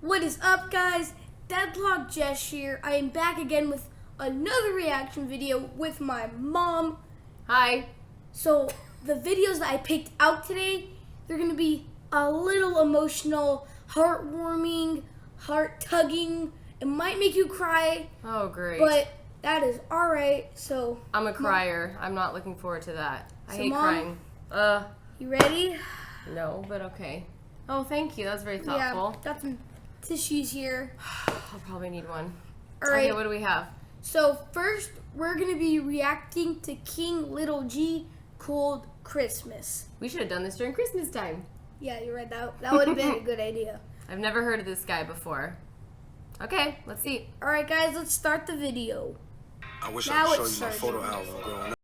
What is up, guys? Deadlock Jess here. I am back again with another reaction video with my mom. Hi. So the videos that I picked out today, they're going to be a little emotional, heartwarming, heart-tugging. It might make you cry. Oh, great. But that is alright. So I'm a crier. I'm not looking forward to that. I hate Mom, crying. You ready? No, but okay. Oh, thank you. That's very thoughtful. Yeah, got some tissues here. I'll probably need one. Alright. Okay, what do we have? So first, we're going to be reacting to King Little G, Cold Christmas. We should have done this during Christmas time. Yeah, you're right. That would have been a good idea. I've never heard of this guy before. Okay, let's see. All right, guys, let's start the video. I wish Now I could it's show you my starting. photo album growing up.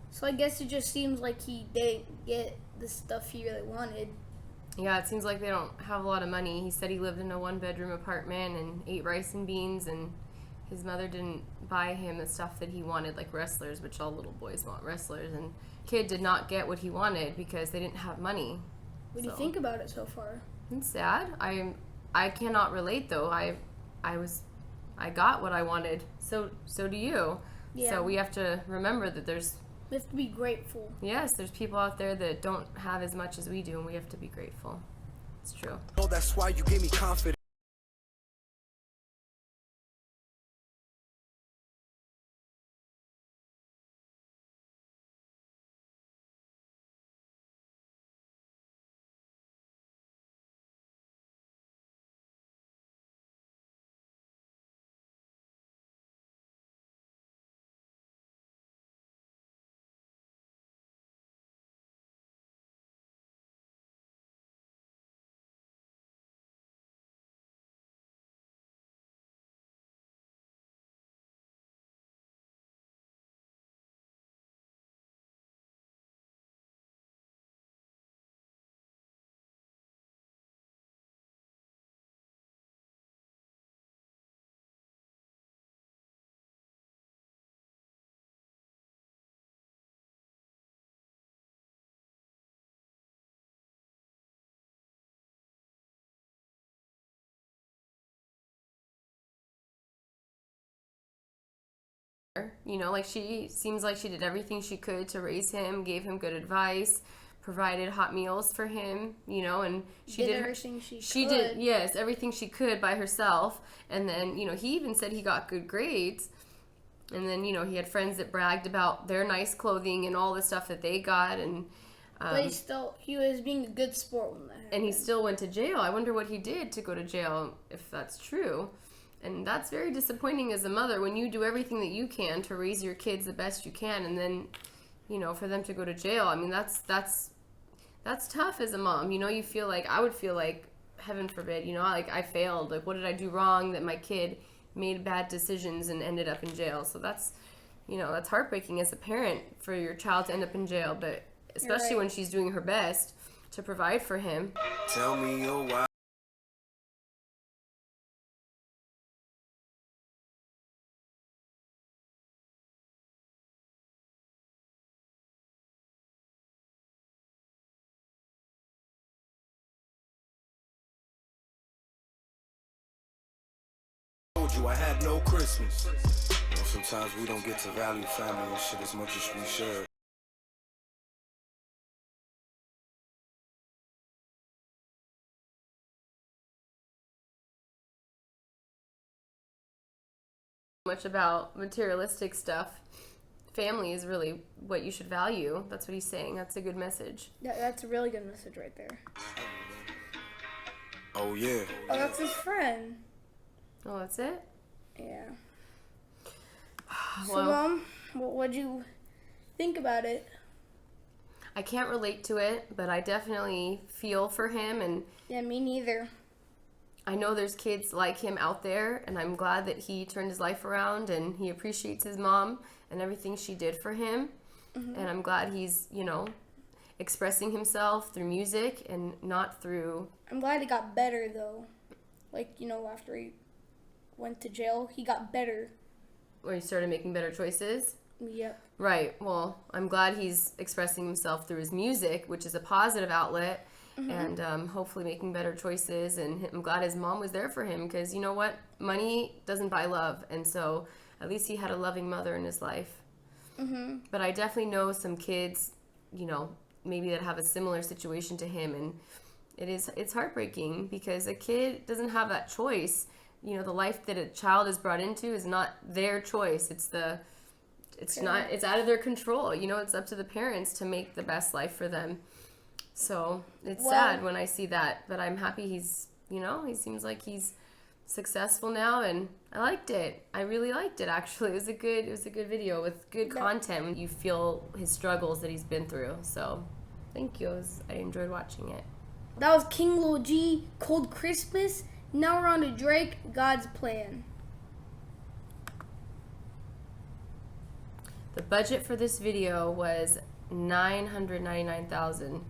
So I guess it just seems like he didn't get the stuff he really wanted. Yeah, it seems like they don't have a lot of money. He said he lived in a one-bedroom apartment and ate rice and beans, and his mother didn't buy him the stuff that he wanted, like wrestlers, which all little boys want wrestlers, and kid did not get what he wanted because they didn't have money. What do you think about it so far? It's sad. I cannot relate though. I got what I wanted. So do you. Yeah. So we have to remember that We have to be grateful. there's people out there that don't have as much as we do, and we have to be grateful. It's true. Oh, that's why you gave me confidence. You know, like she seems like she did everything she could to raise him, gave him good advice, provided hot meals for him, you know, and she Did did everything she she could. did, yes, everything she could by herself. And then, you know, he even said he got good grades. And then, you know, he had friends that bragged about their nice clothing and all the stuff that they got, and But he was being a good sport when that happened. and he still went to jail. I wonder what he did to go to jail, if that's true. And that's very disappointing as a mother when you do everything that you can to raise your kids the best you can, and then, you know, for them to go to jail. I mean, that's tough as a mom. You know, you feel like, I would feel like, heaven forbid, you know, like I failed. Like, what did I do wrong that my kid made bad decisions and ended up in jail? So that's, you know, that's heartbreaking as a parent for your child to end up in jail, but especially right. when she's doing her best to provide for him. Tell me your why. Told you I had no Christmas. You know, sometimes we don't get to value family and shit as much as we should. Much about materialistic stuff. Family is really what you should value. That's what he's saying. That's a good message. That's a really good message right there. Oh yeah. Oh, that's his friend. Oh, that's it? Yeah. So, Well, what'd you think about it? I can't relate to it, but I definitely feel for him, and Yeah, me neither. I know there's kids like him out there, and I'm glad that he turned his life around and he appreciates his mom and everything she did for him. And I'm glad he's, expressing himself through music and not through... I'm glad he got better, though. Like, after he went to jail, he got better. Where he started making better choices. Yep. Right. Well, I'm glad he's expressing himself through his music, which is a positive outlet, and hopefully making better choices. And I'm glad his mom was there for him because, you know what? Money doesn't buy love. And so at least he had a loving mother in his life. But I definitely know some kids, maybe that have a similar situation to him. And it's heartbreaking because a kid doesn't have that choice. The life that a child is brought into is not their choice. It's out of their control. It's up to the parents to make the best life for them. So it's sad when I see that, but I'm happy he's, he seems like he's successful now, and I liked it. I really liked it, actually. It was a good video with good content when you feel his struggles that he's been through. So thank you. I enjoyed watching it. That was King Lil G, Cold Christmas. Now we're on to Drake, God's Plan. The budget for this video was $999,000.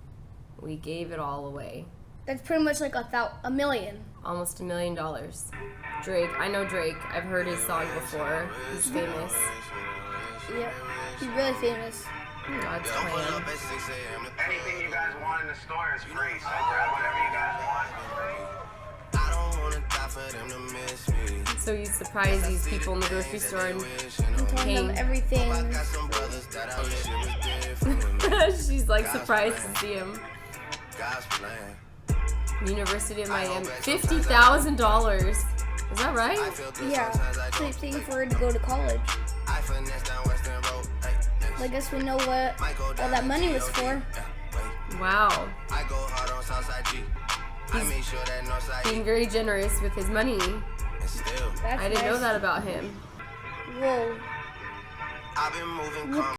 We gave it all away. That's pretty much like a million. Almost $1 million. Drake, I know Drake. I've heard his song before. He's famous. Yep, he's really famous. God's Plan. Anything you guys want in the store is free, so grab whatever you guys want. I don't wanna die for them to miss me. So you surprise these people in the grocery store and Telling them everything. I got some brothers that I wish it was different. she's like surprised to see him. God's plan. University of Miami. $50,000. Is that right? I feel good Yeah, sometimes I same don't thing for her to go to college. I finesse down Western Road. I guess we know what all that money was for. Wow. I go hard on Southside G. I make sure that Northside Being very generous with his money. and still. That's I didn't know nice. that about him. Whoa. I've been moving calm.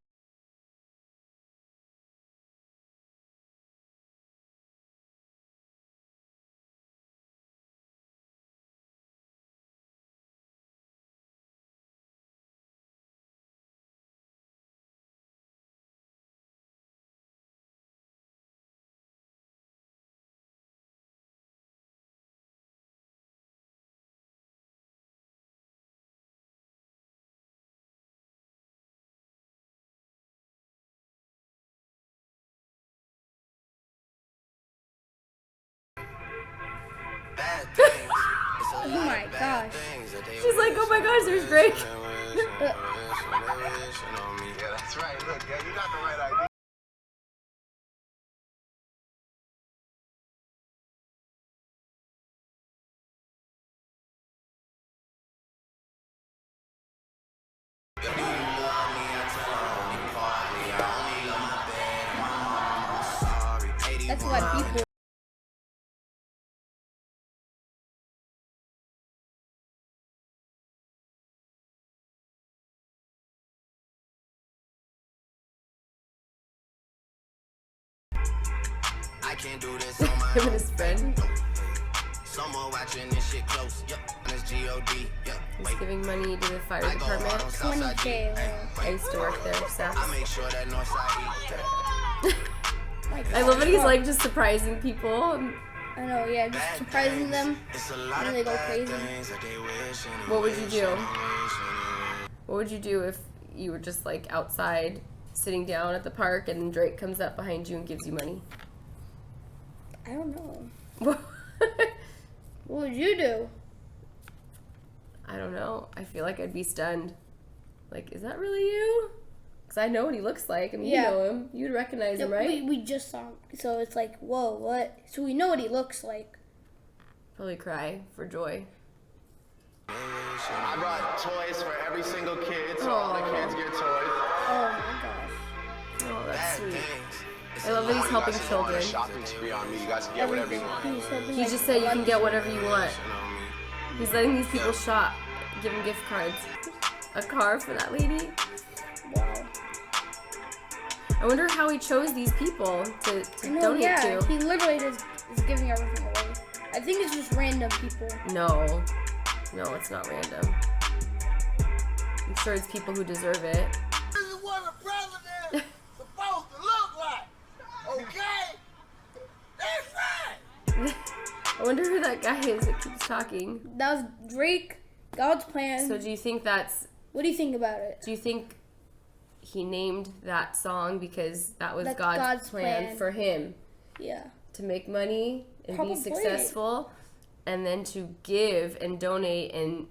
Bad things. It's a Oh lot my of bad gosh. things that they She's like, oh my gosh, there's Yeah, Drake. that's right. Look, yeah, you got the right idea. That's what people. I can't do this on my Him and own. his friend. Someone watching this shit close. Yep, and it's G-O-D. Yep, He's wait. giving money to the fire I go hard department. on Southside G. 20K. Hey, I wait. used to work there, so. I make sure that Northside eat. I love that he's like just surprising people. I know, yeah, just surprising them. It's a lot And of they go bad crazy. things that they wish and What would you wish do? and wish and What would you do if you were just like outside sitting down at the park and Drake comes up behind you and gives you money? I don't know. What? What would you do? I don't know. I feel like I'd be stunned. Like, is that really you? Because I know what he looks like. I mean, Yeah. you know him. You'd recognize him, right? We just saw him. So it's like, whoa, what? So we know what he looks like. Probably cry for joy. I brought toys for every single kid, so all the kids get toys. Oh my gosh. Oh, that's bad sweet. things. I love that he's helping children. Shopping spree on me. You guys can get whatever you want. He just said you can get whatever you want. He's letting these people shop, give them gift cards. A car for that lady. Wow. I wonder how he chose these people to No, donate yeah, to. he literally just is giving everything away. I think it's just random people. No, it's not random. I'm sure it's people who deserve it. This is what a president supposed to look like. Okay? That's right. I wonder who that guy is that keeps talking. That was Drake, God's plan. So do you think that's... What do you think about it? Do you think he named that song because that was That's God's God's plan plan. for him? Yeah. To make money and Probably. be successful, and then to give and donate and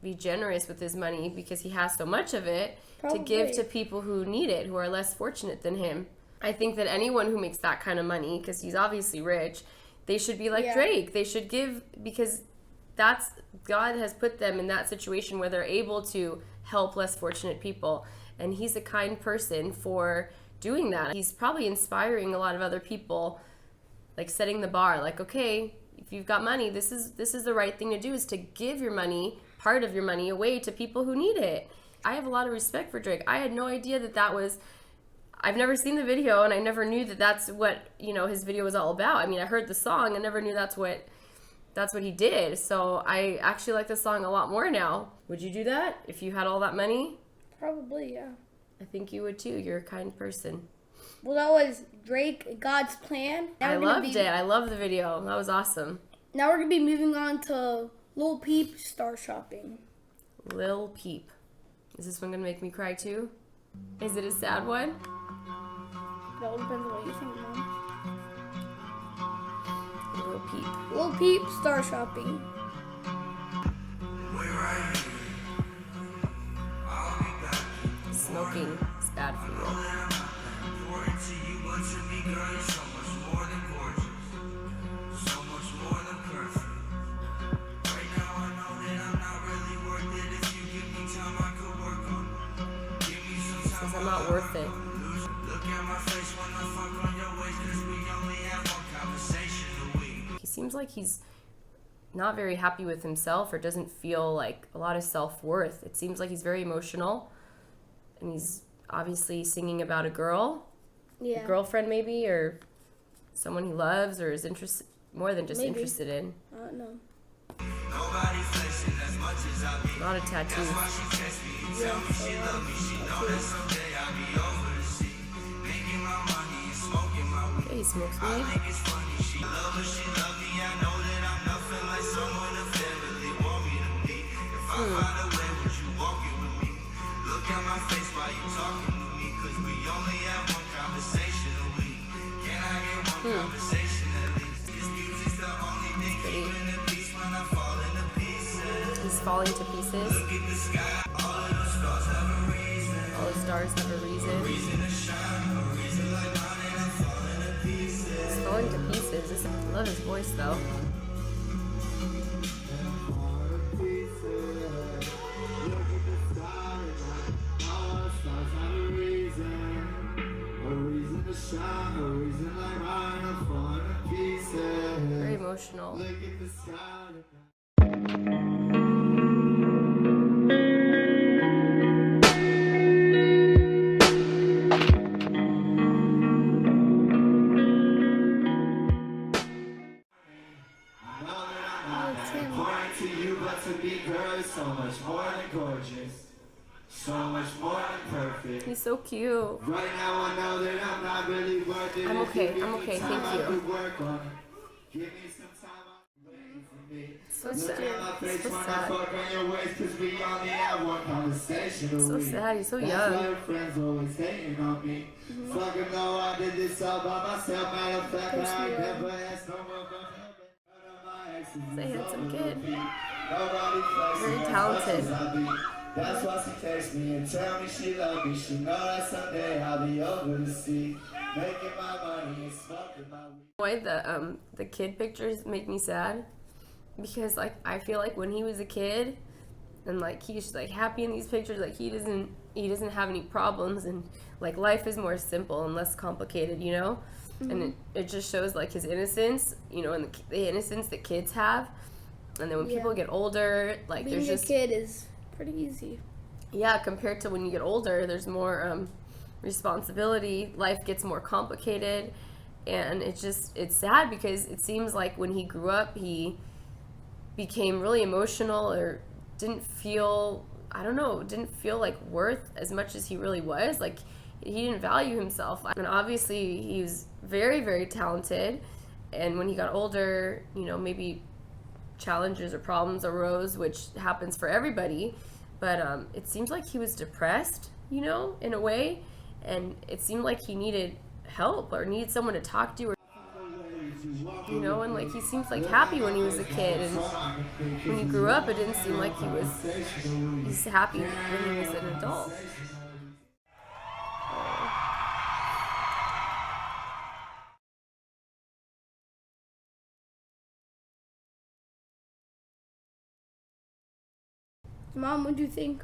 be generous with his money because he has so much of it, to give Probably. to people who need it, who are less fortunate than him. I think that anyone who makes that kind of money, because he's obviously rich, they should be like Yeah. Drake. They should give because that's God has put them in that situation where they're able to help less fortunate people. And he's a kind person for doing that. He's probably inspiring a lot of other people, like setting the bar, like, okay, if you've got money, this is the right thing to do, is to give your money, part of your money, away to people who need it. I have a lot of respect for Drake. I had no idea that was, I've never seen the video, and I never knew that that's what, his video was all about. I mean, I heard the song and never knew that's what he did. So I actually like the song a lot more now. Would you do that if you had all that money? Probably, yeah. I think you would too. You're a kind person. Well, that was Drake, God's plan. Now I we're gonna loved be- it. I love the video. That was awesome. Now we're going to be moving on to Lil Peep, Star Shopping. Lil Peep. Is this one going to make me cry too? Is it a sad one? That all depends on what you think, Mom. Lil Peep. Lil Peep, Star Shopping. Smoking is bad for you. Says I'm not worth it. He seems like he's not very happy with himself, or doesn't feel like a lot of self-worth. It seems like he's very emotional, and he's obviously singing about a girl, Yeah. a girlfriend maybe, or someone he loves or is interested, more than just Maybe. interested in. I don't know. Not a tattoo. Okay, he smokes weed. He's falling to pieces. All the stars have a reason. He's falling to pieces. I love his voice though. Very emotional. So much more than gorgeous, so much more than perfect. He's so cute. Right now I know that I'm not really worth it. I'm If you okay, give I'm me okay, time, thank I you. could work on it. Give me some time, I'm waiting for me. So Look sad. at my face So when I sad. fuck on your waist, 'cause we only have one conversation a So week. sad. He's so That's young. why your friends always hating on me. Fucking know I did this all by myself. Matter of fact, Course I you are. never asked no one but help. None of my exes He's a is handsome over kid. me. Nobody flexing Very as talented. much as I be. That's why she texts me and tell me she love me. She know that someday I'll be over the sea, making my money and smoking my weed. Why the kid pictures make me sad, because like I feel like when he was a kid and like he's like happy in these pictures, like he doesn't have any problems, and like life is more simple and less complicated, you know. And it just shows like his innocence, you know, and the innocence that kids have. And then when people get older, like being there's just a kid is pretty easy. Yeah, compared to when you get older, there's more responsibility. Life gets more complicated, and it's sad because it seems like when he grew up, he became really emotional, or didn't feel like worth as much as he really was. Like he didn't value himself. And obviously he was very, very talented, and when he got older, you know, maybe challenges or problems arose, which happens for everybody. But it seems like he was depressed, you know, in a way, and it seemed like he needed help or needed someone to talk to, or, you know, and like he seems like happy when he was a kid, and when he grew up, it didn't seem like he's happy when he was an adult. Mom, what do you think?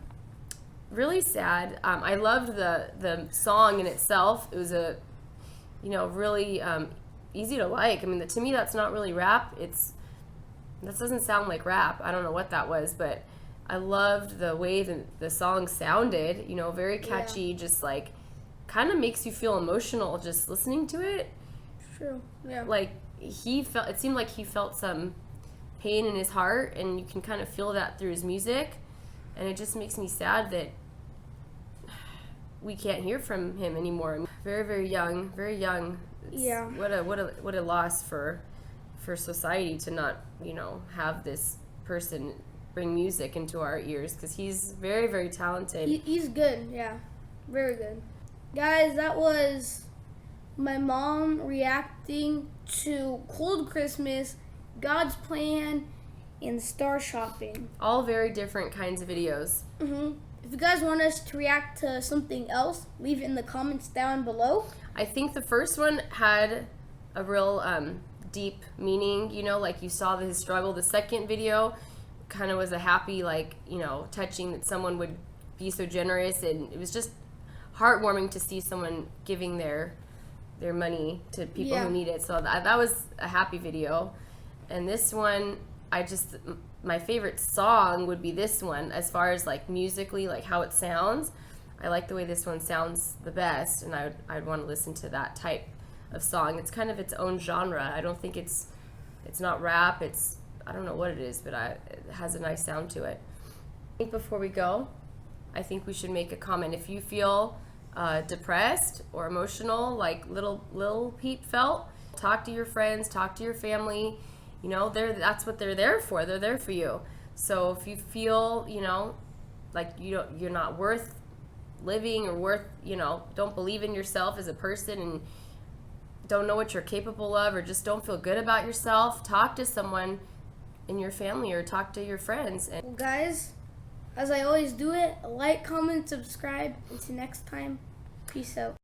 Really sad. I loved the song in itself. It was really easy to like. I mean, to me, that's not really rap. That doesn't sound like rap. I don't know what that was, but I loved the way the song sounded. You know, very catchy. Just like kind of makes you feel emotional just listening to it. True. Yeah. Like it seemed like he felt some pain in his heart, and you can kind of feel that through his music. And it just makes me sad that we can't hear from him anymore. Very, very young, very young. Yeah. What a loss for society to not, you know, have this person bring music into our ears, because he's very, very talented. He's good. Yeah, very good. Guys, that was my mom reacting to Cold Christmas, God's Plan, and Star Shopping. All very different kinds of videos. If you guys want us to react to something else, leave it in the comments down below. I think the first one had a real deep meaning, you know, like you saw his struggle. The second video kind of was a happy, like, you know, touching that someone would be so generous, and it was just heartwarming to see someone giving their money to people who need it. So that was a happy video. And this one, my favorite song would be this one, as far as like musically, like how it sounds. I like the way this one sounds the best, and I'd want to listen to that type of song. It's kind of its own genre. I don't think it's not rap. I don't know what it is, but it has a nice sound to it. I think before we go, I think we should make a comment. If you feel depressed or emotional, like Lil Peep felt, talk to your friends, talk to your family. You know, that's what they're there for. They're there for you. So if you feel, you know, like you're not worth living, or worth, you know, don't believe in yourself as a person, and don't know what you're capable of, or just don't feel good about yourself, talk to someone in your family or talk to your friends. Well, guys, as I always do it, like, comment, subscribe. Until next time, peace out.